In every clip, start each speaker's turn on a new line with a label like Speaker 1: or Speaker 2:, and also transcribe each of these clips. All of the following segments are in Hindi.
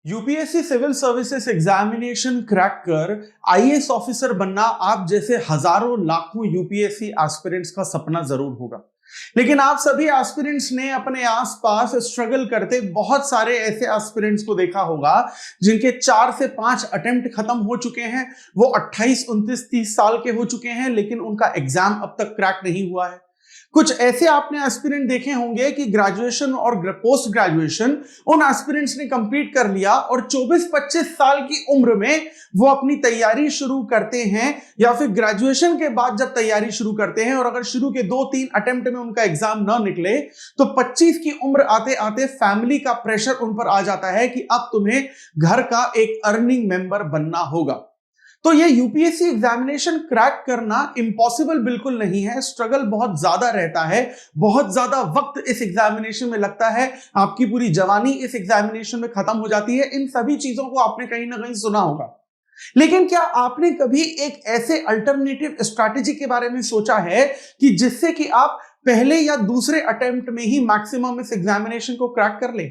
Speaker 1: UPSC civil services examination crack कर आईएएस ऑफिसर बनना आप जैसे हजारों लाखों यूपीएससी एस्पिरेंट्स का सपना जरूर होगा। लेकिन आप सभी एस्पिरेंट्स ने अपने आसपास स्ट्रगल करते बहुत सारे ऐसे एस्पिरेंट्स को देखा होगा जिनके 4 से 5 अटेम्प्ट खत्म हो चुके हैं। वो 28, 29, 30 साल के हो चुके हैं, लेकिन उनका एग्जाम अब तक क्रैक नहीं हुआ है। कुछ ऐसे आपने एस्पिरेंट देखे होंगे कि ग्रेजुएशन और पोस्ट ग्रेजुएशन उन एस्पिरेंट्स ने कंप्लीट कर लिया और 24-25 साल की उम्र में वो अपनी तैयारी शुरू करते हैं, या फिर ग्रेजुएशन के बाद जब तैयारी शुरू करते हैं और अगर शुरू के 2-3 अटेम्प्ट में उनका एग्जाम ना निकले तो 25 की उम्र आते आते फैमिली का प्रेशर उन पर आ जाता है कि अब तुम्हें घर का एक अर्निंग मेंबर बनना होगा। तो ये यूपीएससी एग्जामिनेशन क्रैक करना इम्पॉसिबल बिल्कुल नहीं है। स्ट्रगल बहुत ज्यादा रहता है, बहुत ज्यादा वक्त इस एग्जामिनेशन में लगता है, आपकी पूरी जवानी इस एग्जामिनेशन में खत्म हो जाती है। इन सभी चीजों को आपने कहीं ना कहीं सुना होगा, लेकिन क्या आपने कभी एक ऐसे अल्टरनेटिव स्ट्रैटेजी के बारे में सोचा है कि जिससे कि आप पहले या दूसरे अटेम्प्ट में ही मैक्सिमम इस एग्जामिनेशन को क्रैक कर ले?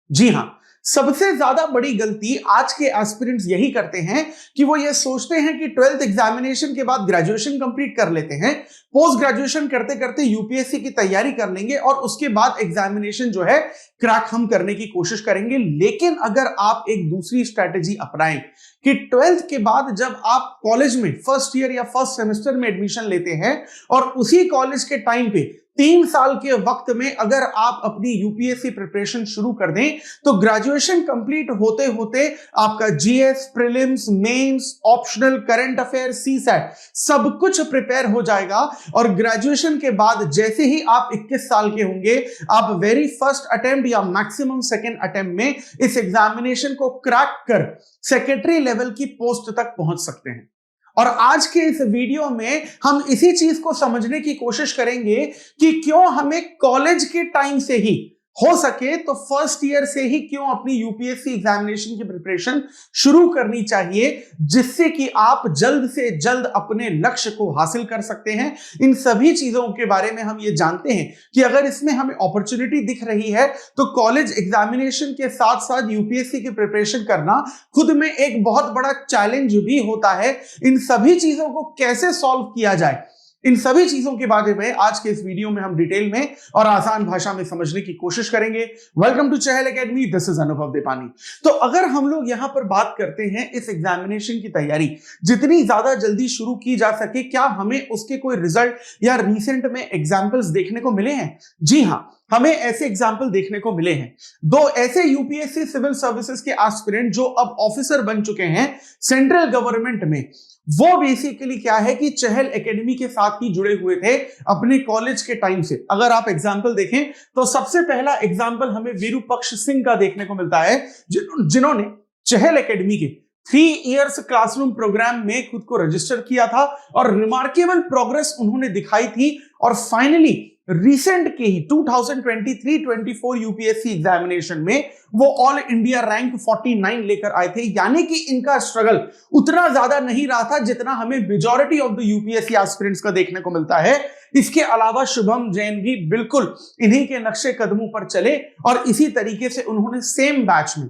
Speaker 1: जी हां, सबसे ज्यादा बड़ी गलती आज के एस्पिरेंट्स यही करते हैं कि वो ये सोचते हैं कि 12th एग्जामिनेशन के बाद ग्रेजुएशन कंप्लीट कर लेते हैं, पोस्ट ग्रेजुएशन करते करते यूपीएससी की तैयारी कर लेंगे और उसके बाद एग्जामिनेशन जो है क्रैक हम करने की कोशिश करेंगे। लेकिन अगर आप एक दूसरी स्ट्रैटेजी अपनाएं कि 12th के बाद जब आप कॉलेज में फर्स्ट ईयर या फर्स्ट सेमेस्टर में एडमिशन लेते हैं और उसी कॉलेज के टाइम पे 3 साल के वक्त में अगर आप अपनी यूपीएससी प्रिपरेशन शुरू कर दें तो ग्रेजुएशन कंप्लीट होते होते आपका GS, prelims, mains, optional, current affair, CSAT सब कुछ प्रिपेयर हो जाएगा और ग्रेजुएशन के बाद जैसे ही आप 21 साल के होंगे आप वेरी फर्स्ट अटेम्प्ट या मैक्सिमम सेकेंड अटेम्प्ट में इस एग्जामिनेशन को क्रैक कर सेक्रेटरी लेवल की पोस्ट तक पहुंच सकते हैं। और आज के इस वीडियो में हम इसी चीज को समझने की कोशिश करेंगे कि क्यों हमें कॉलेज के टाइम से ही हो सके तो फर्स्ट ईयर से ही क्यों अपनी यूपीएससी एग्जामिनेशन की प्रिपरेशन शुरू करनी चाहिए, जिससे कि आप जल्द से जल्द अपने लक्ष्य को हासिल कर सकते हैं। इन सभी चीजों के बारे में हम ये जानते हैं कि अगर इसमें हमें अपॉर्चुनिटी दिख रही है तो कॉलेज एग्जामिनेशन के साथ साथ यूपीएससी की प्रिपरेशन करना खुद में एक बहुत बड़ा चैलेंज भी होता है। इन सभी चीजों को कैसे सॉल्व किया जाए, इन सभी चीजों के बारे में आज के इस वीडियो में हम डिटेल में और आसान भाषा में समझने की कोशिश करेंगे। Welcome to Chahal academy, this is Anubhav Depani. तो अगर हम लोग यहां पर बात करते हैं इस एग्जामिनेशन की तैयारी जितनी ज्यादा जल्दी शुरू की जा सके, क्या हमें उसके कोई रिजल्ट या रिसेंट में एग्जाम्पल्स देखने को मिले हैं? जी हां, हमें ऐसे एग्जाम्पल देखने को मिले हैं। 2 ऐसे यूपीएससी सिविल सर्विसेज के एस्पिरेंट जो अब ऑफिसर बन चुके हैं सेंट्रल गवर्नमेंट में, वो बेसिकली क्या है कि चहल एकेडमी के साथ ही जुड़े हुए थे अपने कॉलेज के टाइम से। अगर आप एग्जाम्पल देखें तो सबसे पहला एग्जाम्पल हमें विरूपक्ष सिंह का देखने को मिलता है, जिन्होंने चहल एकेडमी के 3 इयर्स क्लासरूम प्रोग्राम में खुद को रजिस्टर किया था और रिमार्केबल प्रोग्रेस उन्होंने दिखाई थी और फाइनली रिसेंट के ही 2023-24 यूपीएससी एग्जामिनेशन में वो ऑल इंडिया रैंक 49 लेकर आए थे। यानी कि इनका स्ट्रगल उतना ज्यादा नहीं रहा था जितना हमें majority of the UPSC aspirants का देखने को मिलता है। इसके अलावा शुभम जैन भी बिल्कुल इन्हीं के नक्शे कदमों पर चले और इसी तरीके से उन्होंने सेम बैच में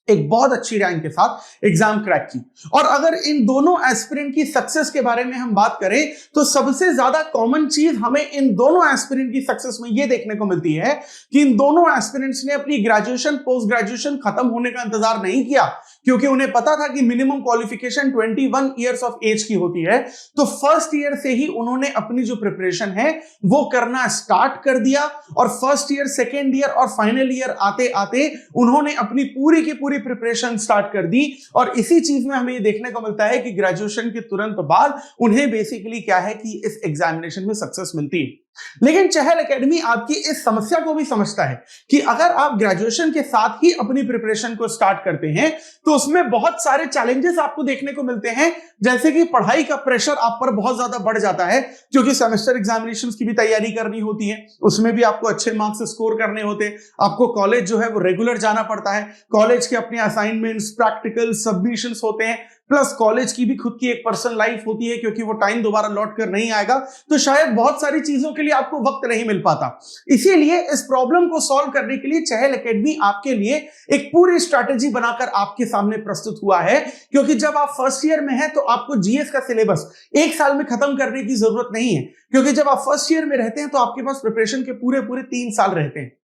Speaker 1: एक बहुत अच्छी रैंक के साथ एग्जाम क्रैक की। और अगर इन दोनों एस्पिरेंट की सक्सेस के बारे में हम बात करें तो सबसे ज्यादा कॉमन चीज हमें इन दोनों एस्पिरेंट की सक्सेस में यह देखने को मिलती है कि इन दोनों एस्पिरेंट्स ने अपनी ग्रेजुएशन पोस्ट ग्रेजुएशन खत्म होने का इंतजार नहीं किया, क्योंकि उन्हें पता था कि minimum qualification 21 years of age की होती है। तो फर्स्ट ईयर से ही उन्होंने अपनी जो प्रिपरेशन है वो करना स्टार्ट कर दिया और फर्स्ट ईयर, सेकेंड ईयर और फाइनल ईयर आते आते उन्होंने अपनी पूरी की पूरी प्रिपरेशन स्टार्ट कर दी। और इसी चीज में हमें ये देखने को मिलता है कि ग्रेजुएशन के तुरंत बाद उन्हें बेसिकली क्या है कि इस एग्जामिनेशन में सक्सेस मिलती है। लेकिन चहल एकेडमी आपकी इस समस्या को भी समझता है कि अगर आप ग्रेजुएशन के साथ ही अपनी प्रिपरेशन को स्टार्ट करते हैं तो उसमें बहुत सारे चैलेंजेस आपको देखने को मिलते हैं, जैसे कि पढ़ाई का प्रेशर आप पर बहुत ज्यादा बढ़ जाता है, क्योंकि सेमेस्टर एग्जामिनेशंस की भी तैयारी करनी होती है, उसमें भी आपको अच्छे मार्क्स स्कोर करने होते हैं, आपको कॉलेज जो है वो रेगुलर जाना पड़ता है, कॉलेज के अपने असाइनमेंट्स, प्रैक्टिकल, सबमिशंस होते हैं, प्लस कॉलेज की भी खुद की एक पर्सनल लाइफ होती है, क्योंकि वो टाइम दोबारा लौट कर नहीं आएगा, तो शायद बहुत सारी चीजों के लिए आपको वक्त नहीं मिल पाता। इसीलिए इस प्रॉब्लम को सॉल्व करने के लिए चहल एकेडमी आपके लिए एक पूरी स्ट्रैटेजी बनाकर आपके सामने प्रस्तुत हुआ है। क्योंकि जब आप फर्स्ट ईयर में हैं तो आपको जीएस का सिलेबस एक साल में खत्म करने की जरूरत नहीं है, क्योंकि जब आप फर्स्ट ईयर में रहते हैं तो आपके पास प्रिपरेशन के पूरे 3 साल रहते हैं।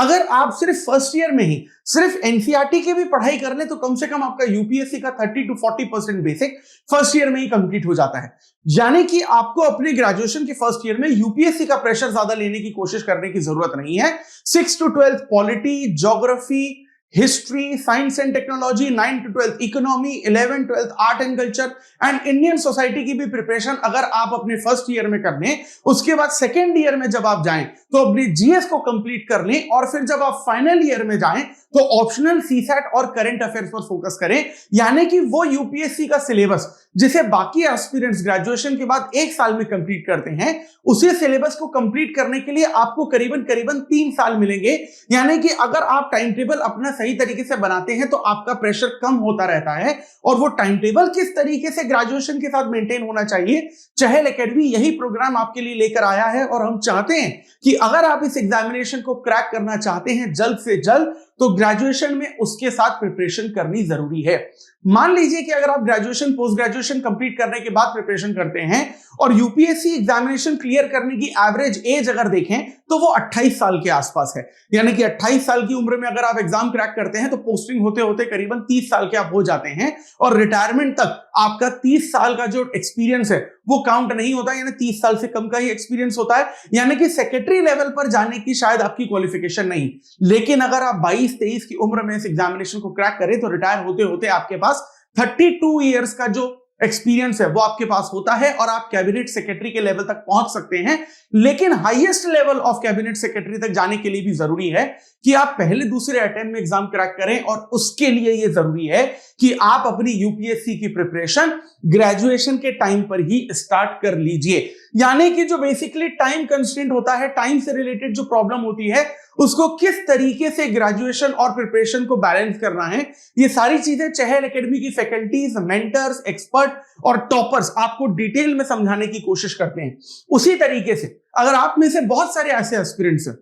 Speaker 1: अगर आप सिर्फ फर्स्ट ईयर में ही सिर्फ एनसीईआरटी की भी पढ़ाई कर ले तो कम से कम आपका यूपीएससी का 30 to 40% बेसिक फर्स्ट ईयर में ही कंप्लीट हो जाता है। यानी कि आपको अपने ग्रेजुएशन के फर्स्ट ईयर में यूपीएससी का प्रेशर ज्यादा लेने की कोशिश करने की जरूरत नहीं है। 6 to 12 polity, geography, history, science and technology, 9 to 12 economy, 11 12 art and culture and Indian society की भी प्रिपरेशन अगर आप अपने फर्स्ट ईयर में कर लें, उसके बाद सेकेंड ईयर में जब आप जाएं तो अपनी जीएस को कंप्लीट कर लें, और फिर जब आप फाइनल ईयर में जाएं तो ऑप्शनल सीसैट और करंट अफेयर्स पर फोकस करें। यानी कि वो यूपीएससी का सिलेबस जिसे बाकी एस्पिरेंट्स ग्रेजुएशन के बाद 1 साल में कंप्लीट करते हैं, उसी सिलेबस को कंप्लीट करने के लिए आपको करीबन 3 साल मिलेंगे। यानी कि अगर आप टाइम टेबल अपना सही तरीके से बनाते हैं तो आपका प्रेशर कम होता रहता है। और वो टाइम टेबल किस तरीके से ग्रेजुएशन के साथ मेंटेन होना चाहिए, चहल एकेडमी यही प्रोग्राम आपके लिए लेकर आया है। और हम चाहते हैं कि अगर आप इस एग्जामिनेशन को क्रैक करना चाहते हैं जल्द से जल्द, तो ग्रेजुएशन में उसके साथ प्रिपरेशन करनी जरूरी है। मान लीजिए कि अगर आप ग्रेजुएशन पोस्ट ग्रेजुएशन कंप्लीट करने के बाद प्रिपरेशन करते हैं और यूपीएससी एग्जामिनेशन क्लियर करने की एवरेज एज अगर देखें तो वो 28 साल के आसपास है। यानी कि 28 साल की उम्र में अगर आप एग्जाम क्रैक करते हैं तो पोस्टिंग होते होते करीबन 30 साल के आप हो जाते हैं, और रिटायरमेंट तक आपका 30 साल का जो एक्सपीरियंस है वो काउंट नहीं होता, यानी 30 साल से कम का ही एक्सपीरियंस होता है। यानी कि सेक्रेटरी लेवल पर जाने की शायद आपकी क्वालिफिकेशन नहीं, लेकिन अगर आप 22-23 की उम्र में इस एग्जामिनेशन को क्रैक करें तो रिटायर होते होते आपके पास 32 इयर्स का जो एक्सपीरियंस है वो आपके पास होता है, और आप कैबिनेट सेक्रेटरी के लेवल तक पहुंच सकते हैं। लेकिन highest level of cabinet secretary तक जाने के लिए भी जरूरी है कि आप पहले दूसरे अटेम्प्ट में एग्जाम क्रैक करें, और उसके लिए यह जरूरी है कि आप अपनी यूपीएससी की प्रिपरेशन ग्रेजुएशन के टाइम पर ही स्टार्ट कर लीजिए। यानी कि जो बेसिकली टाइम कंस्ट्रेंट होता है, टाइम से रिलेटेड जो प्रॉब्लम होती है, उसको किस तरीके से ग्रेजुएशन और प्रिपरेशन को बैलेंस करना है, ये सारी चीजें चहल एकेडमी की फैकल्टीज, मेंटर्स, एक्सपर्ट और टॉपर्स आपको डिटेल में समझाने की कोशिश करते हैं। उसी तरीके से अगर आप में से बहुत सारे ऐसे एस्पिरेंट्स हैं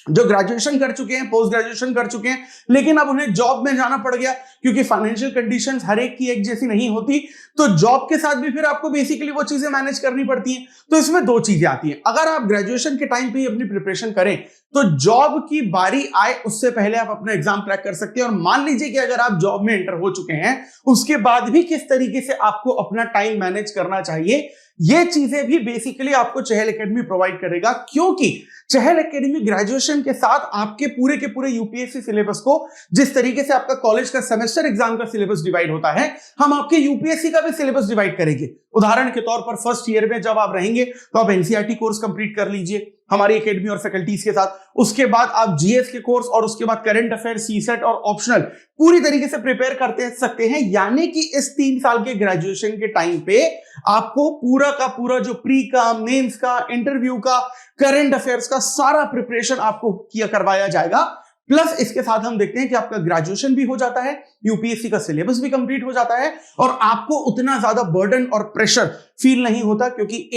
Speaker 1: जो ग्रेजुएशन कर चुके हैं, पोस्ट ग्रेजुएशन कर चुके हैं, लेकिन अब उन्हें जॉब में जाना पड़ गया क्योंकि फाइनेंशियल कंडीशंस हर एक की एक जैसी नहीं होती, तो जॉब के साथ भी फिर आपको बेसिकली वो चीजें मैनेज करनी पड़ती हैं। तो इसमें 2 चीजें आती हैं। अगर आप ग्रेजुएशन के टाइम पे ही अपनी प्रिपरेशन करें तो जॉब की बारी आए उससे पहले आप अपना एग्जाम क्रैक कर सकते हैं। और मान लीजिए कि अगर आप जॉब में एंटर हो चुके हैं, उसके बाद भी किस तरीके से आपको अपना टाइम मैनेज करना चाहिए, ये चीजें भी बेसिकली आपको चहल एकेडमी प्रोवाइड करेगा। क्योंकि चहल एकेडमी ग्रेजुएशन के साथ आपके पूरे के पूरे यूपीएससी सिलेबस को, जिस तरीके से आपका कॉलेज का सेमेस्टर एग्जाम का सिलेबस डिवाइड होता है, हम आपके यूपीएससी का भी सिलेबस डिवाइड करेंगे। उदाहरण के तौर पर फर्स्ट ईयर में जब आप रहेंगे तो आप एनसीईआरटी कोर्स कंप्लीट कर लीजिए हमारी एकेडमी और फैकल्टीज के साथ। उसके बाद आप जीएस के कोर्स और उसके बाद करंट अफेयर, सीसेट और ऑप्शनल पूरी तरीके से प्रिपेयर करते सकते हैं। यानी कि इस 3 साल के ग्रेजुएशन के टाइम पे आपको पूरा का पूरा जो प्री का, मेंस का, इंटरव्यू का, करंट अफेयर्स का सारा प्रिपरेशन आपको किया करवाया जाएगा। प्लस इसके साथ हम देखते हैं कि आपका ग्रेजुएशन भी हो जाता है, यूपीएससी का सिलेबस भी कंप्लीट हो जाता है, और आपको उतना ज्यादा बर्डन और प्रेशर फील नहीं होता, क्योंकि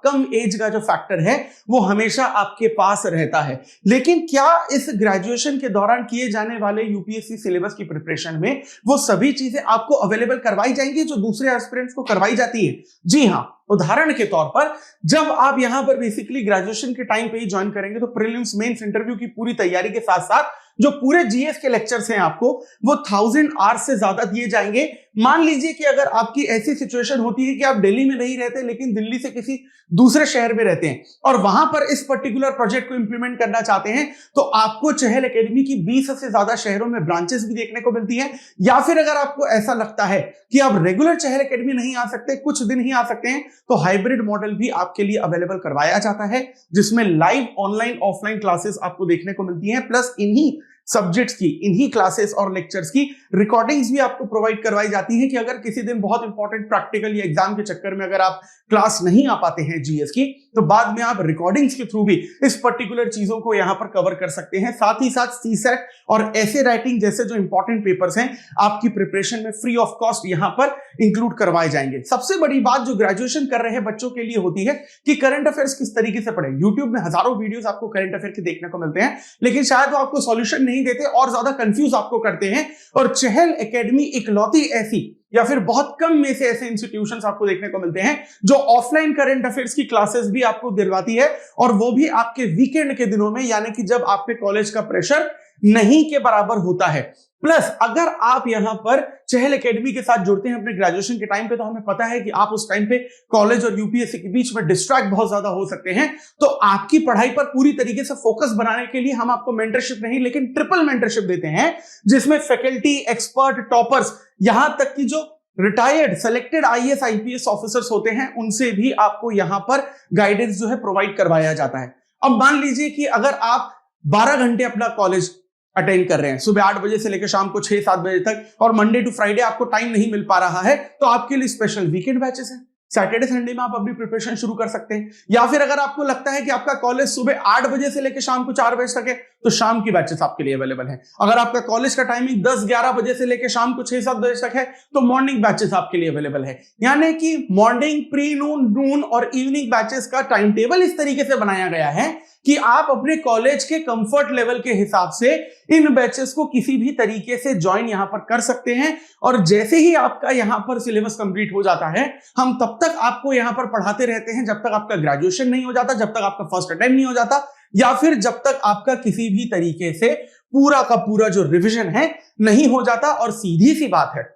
Speaker 1: कम एज का जो फैक्टर है वो हमेशा आपके पास रहता है। लेकिन क्या इस ग्रेजुएशन के दौरान किए जाने वाले यूपीएससी सिलेबस की प्रिपरेशन में वो सभी चीजें आपको अवेलेबल करवाई जाएंगी जो दूसरे एस्पिरेंट्स को करवाई जाती है? जी हाँ। उदाहरण के तौर पर जब आप यहां पर बेसिकली ग्रेजुएशन के टाइम पे ही ज्वाइन करेंगे तो प्रीलिम्स, मेंस, इंटरव्यू की पूरी तैयारी के साथ साथ जो पूरे जीएस के लेक्चर्स हैं आपको वो 1000 आवर्स से ज्यादा दिए जाएंगे। मान लीजिए कि अगर आपकी ऐसी सिचुएशन होती है कि आप दिल्ली में नहीं रहते लेकिन दिल्ली से किसी दूसरे शहर में रहते हैं और वहां पर इस पर्टिकुलर प्रोजेक्ट को इंप्लीमेंट करना चाहते हैं, तो आपको चहल एकेडमी की 20 से ज्यादा शहरों में ब्रांचेस भी देखने को मिलती हैं। या फिर अगर आपको ऐसा लगता है कि आप रेगुलर चहल एकेडमी नहीं आ सकते, कुछ दिन ही आ सकते हैं, तो हाइब्रिड मॉडल भी आपके लिए अवेलेबल करवाया जाता है, जिसमें लाइव ऑनलाइन ऑफलाइन क्लासेस आपको देखने को मिलती हैं। प्लस इन्हीं सब्जेक्ट्स की, इन्हीं क्लासेस और लेक्चर्स की रिकॉर्डिंग्स भी आपको प्रोवाइड करवाई जाती हैं कि अगर किसी दिन बहुत इंपॉर्टेंट प्रैक्टिकल या एग्जाम के चक्कर में अगर आप क्लास नहीं आ पाते हैं जीएस की, तो बाद में आप रिकॉर्डिंग्स के थ्रू भी इस पर्टिकुलर चीजों को यहां पर कवर कर सकते हैं। साथ ही साथ सीसेट और ऐसे राइटिंग जैसे जो इंपॉर्टेंट पेपर्स हैं आपकी प्रिपरेशन में फ्री ऑफ कॉस्ट यहां पर इंक्लूड करवाए जाएंगे। सबसे बड़ी बात जो ग्रेजुएशन कर रहे बच्चों के लिए होती है कि करंट अफेयर्स किस तरीके से पढ़ें। यूट्यूब में हजारों वीडियोस आपको करंट अफेयर के देखने को मिलते हैं, लेकिन शायद वो आपको सॉल्यूशन नहीं देते और ज्यादा कंफ्यूज आपको करते हैं। और चहल एकेडमी इकलौती ऐसी या फिर बहुत कम में से ऐसे इंस्टीट्यूशंस आपको देखने को मिलते हैं जो ऑफलाइन करंट अफेयर्स की क्लासेस भी आपको दिलवाती है, और वो भी आपके वीकेंड के दिनों में, यानी कि जब आपके कॉलेज का प्रेशर नहीं के बराबर होता है। प्लस अगर आप यहां पर चहल एकेडमी के साथ जुड़ते हैं अपने ग्रेजुएशन के टाइम पे, तो हमें पता है कि आप उस टाइम पे कॉलेज और यूपीएससी के बीच में डिस्ट्रैक्ट बहुत ज्यादा हो सकते हैं। तो आपकी पढ़ाई पर पूरी तरीके से फोकस बनाने के लिए हम आपको मेंटरशिप नहीं लेकिन ट्रिपल मेंटरशिप देते हैं, जिसमें फैकल्टी, एक्सपर्ट, टॉपर्स, यहां तक कि जो retired selected IAS IPS officers होते हैं उनसे भी आपको यहां पर गाइडेंस जो है प्रोवाइड करवाया जाता है। अब मान लीजिए कि अगर आप 12 घंटे अपना कॉलेज अटेंड कर रहे हैं, सुबह 8 बजे से लेकर शाम को 6-7 बजे तक, और मंडे टू फ्राइडे आपको टाइम नहीं मिल पा रहा है, तो आपके लिए स्पेशल वीकेंड बैचेस हैं। सैटरडे संडे में आप अपनी प्रिपरेशन शुरू कर सकते हैं। या फिर अगर आपको लगता है कि आपका कॉलेज सुबह 8 बजे से लेकर शाम को 4 बजे तक है, तो शाम की बैचेस आपके लिए अवेलेबल है। अगर आपका कॉलेज का टाइमिंग 10-11 बजे से लेकर शाम को 6-7 बजे तक है, तो मॉर्निंग बैचेस आपके लिए अवेलेबल है। यानी कि मॉर्निंग, प्री नून, नून और इवनिंग बैचेस का टाइम टेबल इस तरीके से बनाया गया है कि आप अपने कॉलेज के कंफर्ट लेवल के हिसाब से इन बैचेस को किसी भी तरीके से ज्वाइन यहां पर कर सकते हैं। और जैसे ही आपका यहां पर सिलेबस कंप्लीट हो जाता है, हम तब तक आपको यहां पर पढ़ाते रहते हैं जब तक आपका ग्रेजुएशन नहीं हो जाता, जब तक आपका फर्स्ट अटेम्प्ट नहीं हो जाता, या फिर जब तक आपका किसी भी तरीके से पूरा का पूरा जो रिविजन है नहीं हो जाता। और सीधी सी बात है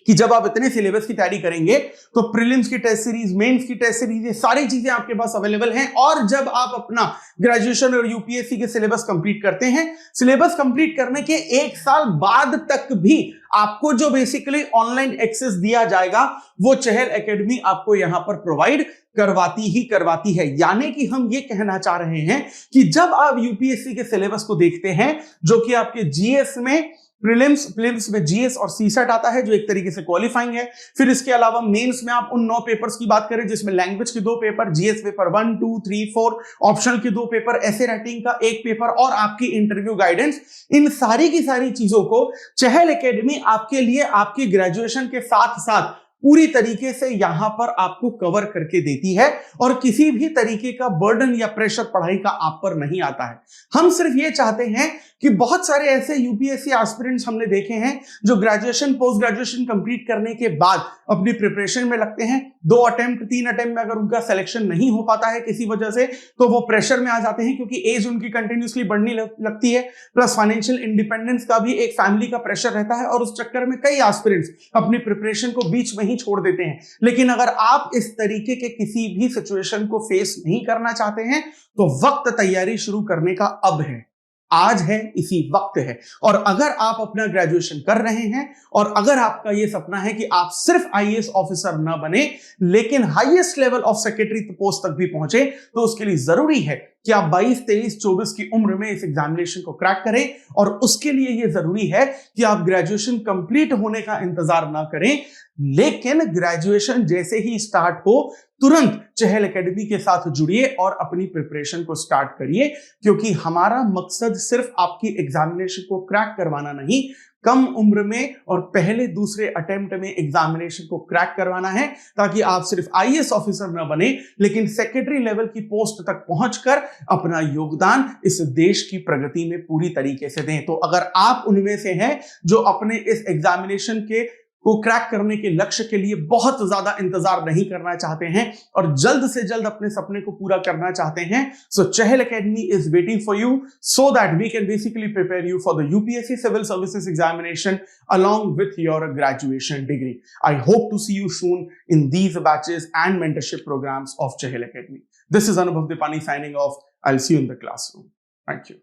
Speaker 1: कि जब आप इतने सिलेबस की तैयारी करेंगे तो प्रीलिम्स की टेस्ट सीरीज, मेंस की टेस्ट सीरीज, ये सारी चीजें आपके पास अवेलेबल हैं। और जब आप अपना ग्रेजुएशन और यूपीएससी के सिलेबस कंप्लीट करते हैं, सिलेबस कंप्लीट करने के 1 साल बाद तक भी आपको जो बेसिकली ऑनलाइन एक्सेस दिया जाएगा वो चहल एकेडमी आपको यहां पर प्रोवाइड करवाती है। यानी कि हम ये कहना चाह रहे हैं कि जब आप यूपीएससी के सिलेबस को देखते हैं, जो कि आपके जीएस में प्रीलिम्स में जीएस और सीसेट आता है, जो एक तरीके से क्वालिफाइंग है। फिर इसके अलावा मेंस में आप उन 9 पेपर्स की बात करें जिसमें लैंग्वेज के 2 पेपर, जीएस पेपर 1, 2, 3, 4, ऑप्शनल के 2 पेपर, ऐसे राइटिंग का 1 पेपर और आपकी इंटरव्यू गाइडेंस, इन सारी की सारी चीजों को चहल एकेडमी आपके लिए आपकी ग्रेजुएशन के साथ साथ पूरी तरीके से यहां पर आपको कवर करके देती है, और किसी भी तरीके का बर्डन या प्रेशर पढ़ाई का आप पर नहीं आता है। हम सिर्फ ये चाहते हैं कि बहुत सारे ऐसे यूपीएससी एस्पिरेंट्स हमने देखे हैं जो ग्रेजुएशन, पोस्ट ग्रेजुएशन कंप्लीट करने के बाद अपनी प्रिपरेशन में लगते हैं। 2 अटेम्प्ट, 3 अटेम्प्ट में अगर उनका सिलेक्शन नहीं हो पाता है किसी वजह से, तो वो प्रेशर में आ जाते हैं क्योंकि एज उनकी कंटिन्यूसली बढ़ने लगती है। प्लस फाइनेंशियल इंडिपेंडेंस का भी एक फैमिली का प्रेशर रहता है, और उस चक्कर में कई एस्पिरेंट्स अपनी प्रिपरेशन को बीच में ही छोड़ देते हैं। लेकिन अगर आप इस तरीके के किसी भी सिचुएशन को फेस नहीं करना चाहते हैं, तो वक्त तैयारी शुरू करने का अब है, आज है, इसी वक्त है। और अगर आप अपना ग्रेजुएशन कर रहे हैं और अगर आपका यह सपना है कि आप सिर्फ आईएएस ऑफिसर ना बने लेकिन highest level of secretary post तक भी पहुंचे, तो उसके लिए जरूरी है कि आप 22, 23, 24 की उम्र में इस एग्जामिनेशन को क्रैक करें। और उसके लिए यह जरूरी है कि आप ग्रेजुएशन कंप्लीट होने का इंतजार ना करें, लेकिन ग्रेजुएशन जैसे ही स्टार्ट हो तुरंत चहल एकेडमी के साथ जुड़िए और अपनी प्रिपरेशन को स्टार्ट करिए, क्योंकि हमारा मकसद सिर्फ आपकी एग्जामिनेशन को क्रैक करवाना नहीं, कम उम्र में और पहले दूसरे अटेम्प्ट में एग्जामिनेशन को क्रैक करवाना है, ताकि आप सिर्फ आईएएस ऑफिसर न बने लेकिन सेक्रेटरी लेवल की पोस्ट तक पहुंचकर अपना योगदान इस देश की प्रगति में पूरी तरीके से दें। तो अगर आप उनमें से हैं जो अपने इस एग्जामिनेशन के को क्रैक करने के लक्ष्य के लिए बहुत ज्यादा इंतजार नहीं करना चाहते हैं और जल्द से जल्द अपने सपने को पूरा करना चाहते हैं, so Chahal academy is waiting for you so that we can basically prepare you for the UPSC Civil Services examination along with your graduation degree. I hope to see you soon in these batches and mentorship programs of Chahal Academy. This is Anubhav Dipani signing off. I'll see you in the classroom. Thank you.